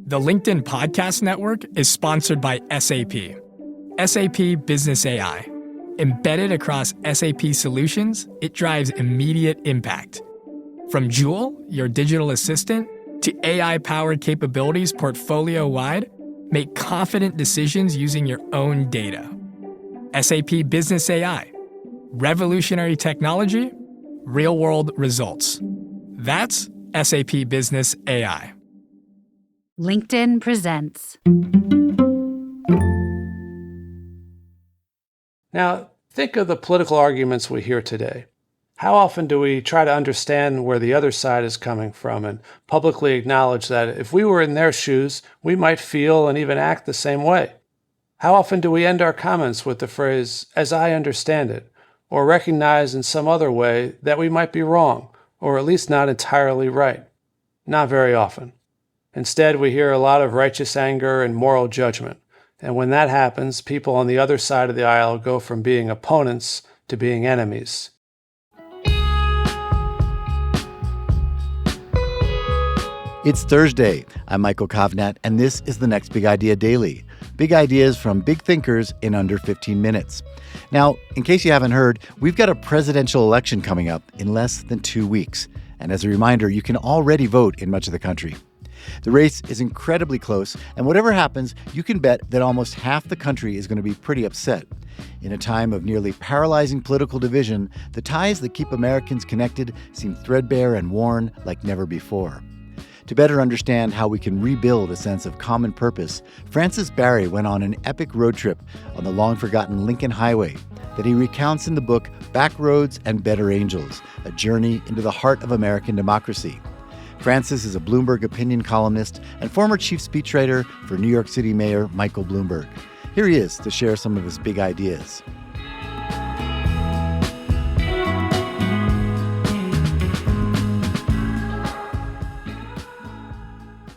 The LinkedIn Podcast Network is sponsored by SAP. SAP Business AI. Embedded across SAP solutions, it drives immediate impact. From Joule, your digital assistant, to AI-powered capabilities portfolio-wide, make confident decisions using your own data. SAP Business AI. Revolutionary technology, real-world results. That's SAP Business AI. LinkedIn presents. Now, think of the political arguments we hear today. How often do we try to understand where the other side is coming from and publicly acknowledge that if we were in their shoes, we might feel and even act the same way? How often do we end our comments with the phrase, "as I understand it," or recognize in some other way that we might be wrong, or at least not entirely right? Not very often. Instead, we hear a lot of righteous anger and moral judgment. And when that happens, people on the other side of the aisle go from being opponents to being enemies. It's Thursday. I'm Michael Kovnat, and this is the Next Big Idea Daily. Big ideas from big thinkers in under 15 minutes. Now, in case you haven't heard, we've got a presidential election coming up in less than 2 weeks. And as a reminder, you can already vote in much of the country. The race is incredibly close, and whatever happens, you can bet that almost half the country is going to be pretty upset. In a time of nearly paralyzing political division, the ties that keep Americans connected seem threadbare and worn like never before. To better understand how we can rebuild a sense of common purpose, Francis Barry went on an epic road trip on the long-forgotten Lincoln Highway that he recounts in the book Backroads and Better Angels, a journey into the heart of American democracy. Francis is a Bloomberg opinion columnist and former chief speechwriter for New York City Mayor Michael Bloomberg. Here he is to share some of his big ideas.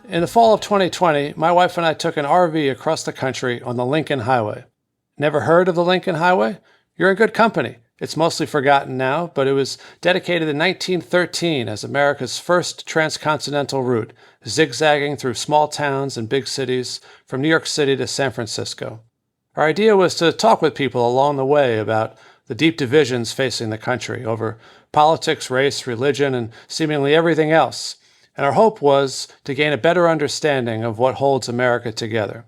In the fall of 2020, my wife and I took an RV across the country on the Lincoln Highway. Never heard of the Lincoln Highway? You're in good company. It's mostly forgotten now, but it was dedicated in 1913 as America's first transcontinental route, zigzagging through small towns and big cities from New York City to San Francisco. Our idea was to talk with people along the way about the deep divisions facing the country over politics, race, religion, and seemingly everything else. And our hope was to gain a better understanding of what holds America together.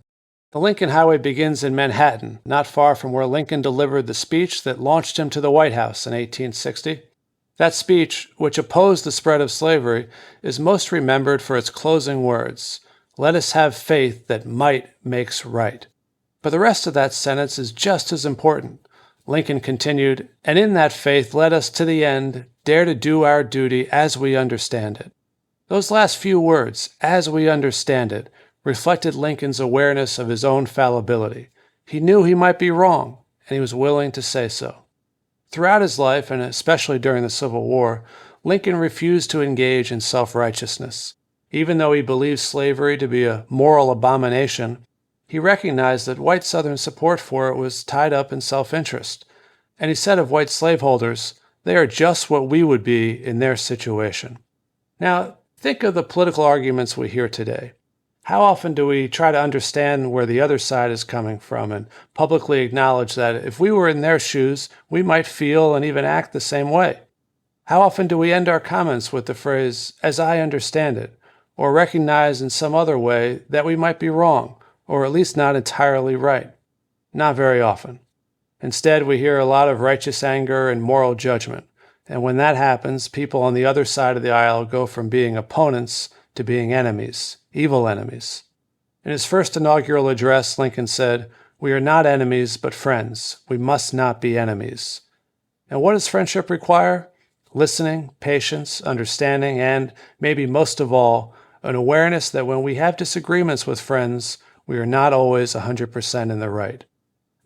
The Lincoln Highway begins in Manhattan, not far from where Lincoln delivered the speech that launched him to the White House in 1860. That speech, which opposed the spread of slavery, is most remembered for its closing words, "Let us have faith that might makes right." But the rest of that sentence is just as important. Lincoln continued, "And in that faith let us to the end dare to do our duty as we understand it." Those last few words, "as we understand it," reflected Lincoln's awareness of his own fallibility. He knew he might be wrong, and he was willing to say so. Throughout his life, and especially during the Civil War, Lincoln refused to engage in self-righteousness. Even though he believed slavery to be a moral abomination, he recognized that white Southern support for it was tied up in self-interest. And he said of white slaveholders, "They are just what we would be in their situation." Now, think of the political arguments we hear today. How often do we try to understand where the other side is coming from and publicly acknowledge that if we were in their shoes, we might feel and even act the same way? How often do we end our comments with the phrase, "as I understand it," or recognize in some other way that we might be wrong, or at least not entirely right? Not very often. Instead, we hear a lot of righteous anger and moral judgment. And when that happens, people on the other side of the aisle go from being opponents to being enemies, evil enemies. In his first inaugural address, Lincoln said, "We are not enemies, but friends. We must not be enemies." And what does friendship require? Listening, patience, understanding, and, maybe most of all, an awareness that when we have disagreements with friends, we are not always 100% in the right.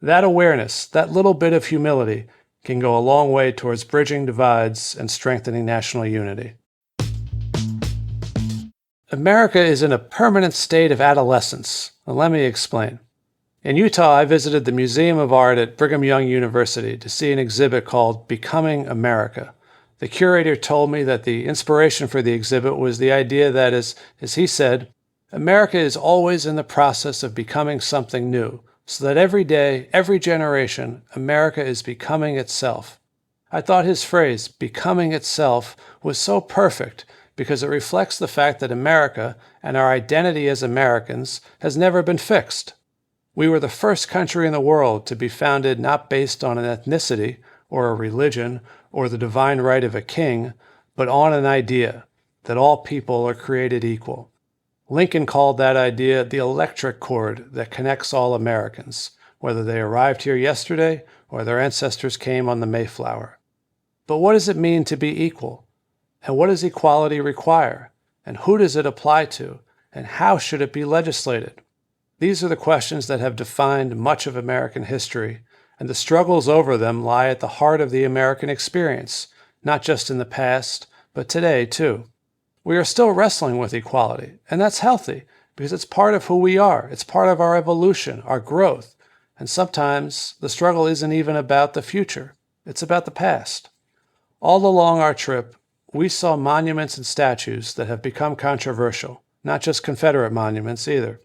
That awareness, that little bit of humility, can go a long way towards bridging divides and strengthening national unity. America is in a permanent state of adolescence. And let me explain. In Utah, I visited the Museum of Art at Brigham Young University to see an exhibit called Becoming America. The curator told me that the inspiration for the exhibit was the idea that, as he said, America is always in the process of becoming something new, so that every day, every generation, America is becoming itself. I thought his phrase, becoming itself, was so perfect because it reflects the fact that America and our identity as Americans has never been fixed. We were the first country in the world to be founded not based on an ethnicity or a religion or the divine right of a king, but on an idea that all people are created equal. Lincoln called that idea the electric cord that connects all Americans, whether they arrived here yesterday or their ancestors came on the Mayflower. But what does it mean to be equal? And what does equality require? And who does it apply to? And how should it be legislated? These are the questions that have defined much of American history, and the struggles over them lie at the heart of the American experience, not just in the past, but today too. We are still wrestling with equality, and that's healthy because it's part of who we are. It's part of our evolution, our growth. And sometimes the struggle isn't even about the future. It's about the past. All along our trip, we saw monuments and statues that have become controversial, not just Confederate monuments either.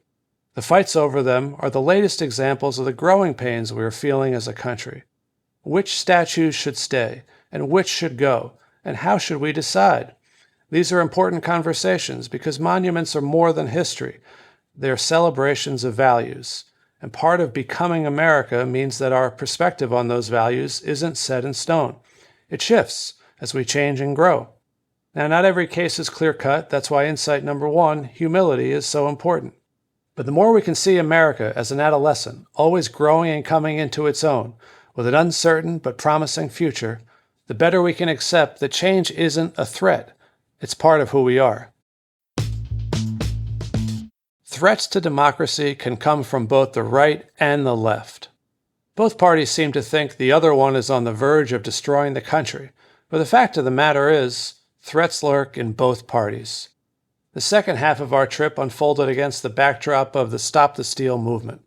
The fights over them are the latest examples of the growing pains we are feeling as a country. Which statues should stay, and which should go, and how should we decide? These are important conversations because monuments are more than history. They are celebrations of values. And part of becoming America means that our perspective on those values isn't set in stone. It shifts as we change and grow. Now, not every case is clear-cut. That's why insight number one, humility, is so important. But the more we can see America as an adolescent, always growing and coming into its own, with an uncertain but promising future, the better we can accept that change isn't a threat. It's part of who we are. Threats to democracy can come from both the right and the left. Both parties seem to think the other one is on the verge of destroying the country, but the fact of the matter is, threats lurk in both parties. The second half of our trip unfolded against the backdrop of the Stop the Steal movement.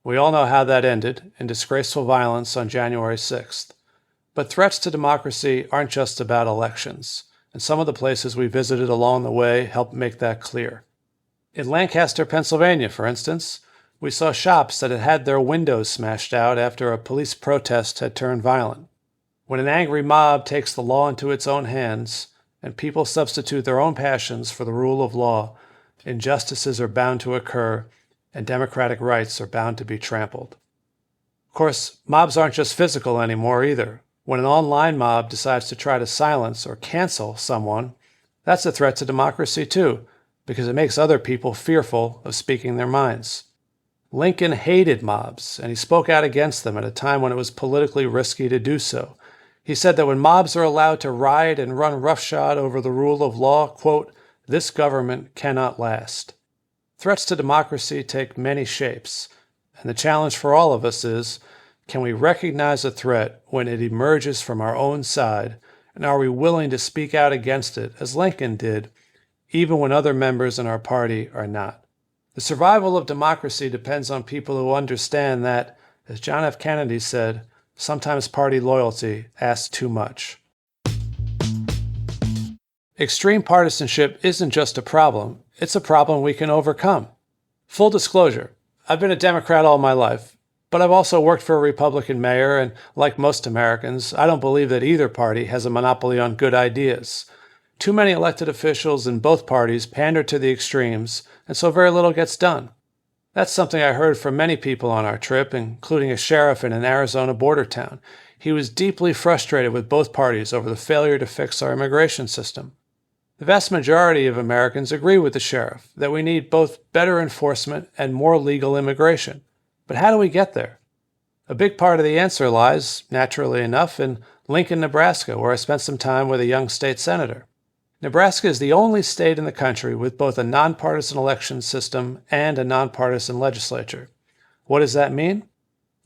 We all know how that ended, in disgraceful violence on January 6th. But threats to democracy aren't just about elections, and some of the places we visited along the way helped make that clear. In Lancaster, Pennsylvania, for instance, we saw shops that had had their windows smashed out after a police protest had turned violent. When an angry mob takes the law into its own hands, and people substitute their own passions for the rule of law, injustices are bound to occur, and democratic rights are bound to be trampled. Of course, mobs aren't just physical anymore either. When an online mob decides to try to silence or cancel someone, that's a threat to democracy too, because it makes other people fearful of speaking their minds. Lincoln hated mobs, and he spoke out against them at a time when it was politically risky to do so. He said that when mobs are allowed to riot and run roughshod over the rule of law, quote, "this government cannot last." Threats to democracy take many shapes, and the challenge for all of us is, can we recognize a threat when it emerges from our own side, and are we willing to speak out against it, as Lincoln did, even when other members in our party are not? The survival of democracy depends on people who understand that, as John F. Kennedy said, sometimes party loyalty asks too much. Extreme partisanship isn't just a problem, it's a problem we can overcome. Full disclosure, I've been a Democrat all my life, but I've also worked for a Republican mayor, and like most Americans, I don't believe that either party has a monopoly on good ideas. Too many elected officials in both parties pander to the extremes, and so very little gets done. That's something I heard from many people on our trip, including a sheriff in an Arizona border town. He was deeply frustrated with both parties over the failure to fix our immigration system. The vast majority of Americans agree with the sheriff that we need both better enforcement and more legal immigration. But how do we get there? A big part of the answer lies, naturally enough, in Lincoln, Nebraska, where I spent some time with a young state senator. Nebraska is the only state in the country with both a nonpartisan election system and a nonpartisan legislature. What does that mean?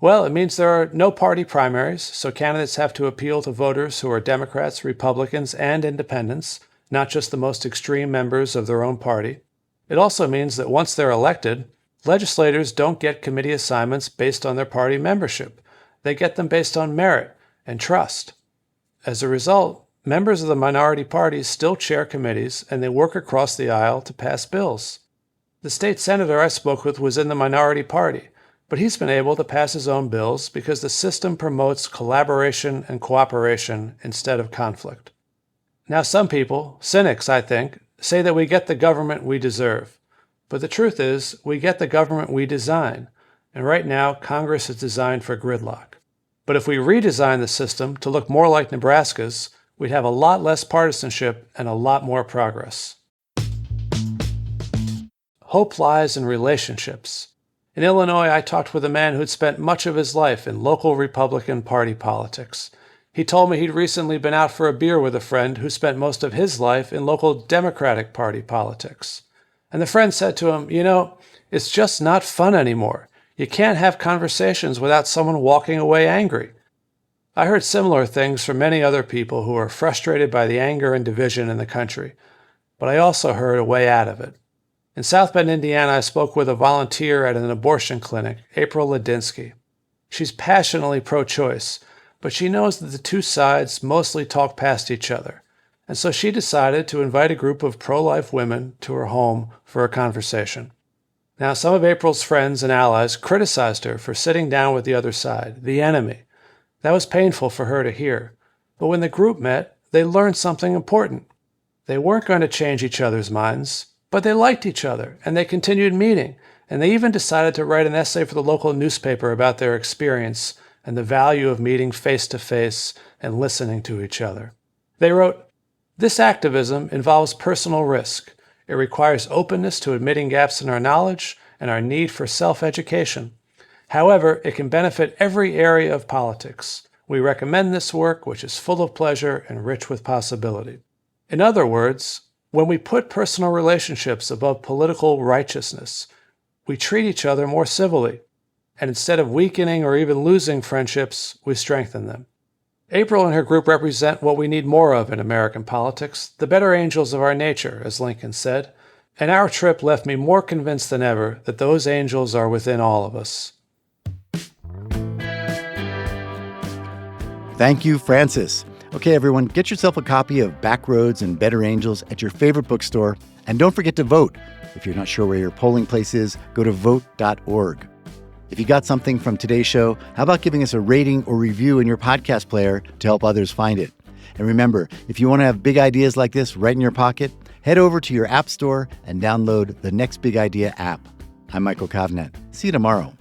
Well, it means there are no party primaries, so candidates have to appeal to voters who are Democrats, Republicans, and independents, not just the most extreme members of their own party. It also means that once they're elected, legislators don't get committee assignments based on their party membership. They get them based on merit and trust. As a result, members of the minority parties still chair committees, and they work across the aisle to pass bills. The state senator I spoke with was in the minority party, but he's been able to pass his own bills because the system promotes collaboration and cooperation instead of conflict. Now, some people, cynics I think, say that we get the government we deserve. But the truth is, we get the government we design. And right now, Congress is designed for gridlock. But if we redesign the system to look more like Nebraska's, we'd have a lot less partisanship and a lot more progress. Hope lies in relationships. In Illinois, I talked with a man who'd spent much of his life in local Republican Party politics. He told me he'd recently been out for a beer with a friend who spent most of his life in local Democratic Party politics. And the friend said to him, it's just not fun anymore. You can't have conversations without someone walking away angry. I heard similar things from many other people who are frustrated by the anger and division in the country, but I also heard a way out of it. In South Bend, Indiana, I spoke with a volunteer at an abortion clinic, April Ladinsky. She's passionately pro-choice, but she knows that the two sides mostly talk past each other, and so she decided to invite a group of pro-life women to her home for a conversation. Now, some of April's friends and allies criticized her for sitting down with the other side, the enemy. That was painful for her to hear, but when the group met, they learned something important. They weren't going to change each other's minds, but they liked each other, and they continued meeting, and they even decided to write an essay for the local newspaper about their experience and the value of meeting face-to-face and listening to each other. They wrote, "This activism involves personal risk. It requires openness to admitting gaps in our knowledge and our need for self-education. However, it can benefit every area of politics. We recommend this work, which is full of pleasure and rich with possibility." In other words, when we put personal relationships above political righteousness, we treat each other more civilly, and instead of weakening or even losing friendships, we strengthen them. April and her group represent what we need more of in American politics, the better angels of our nature, as Lincoln said, and our trip left me more convinced than ever that those angels are within all of us. Thank you, Francis. Okay, everyone, get yourself a copy of Backroads and Better Angels at your favorite bookstore. And don't forget to vote. If you're not sure where your polling place is, go to vote.org. If you got something from today's show, how about giving us a rating or review in your podcast player to help others find it? And remember, if you want to have big ideas like this right in your pocket, head over to your app store and download the Next Big Idea app. I'm Michael Kovnat. See you tomorrow.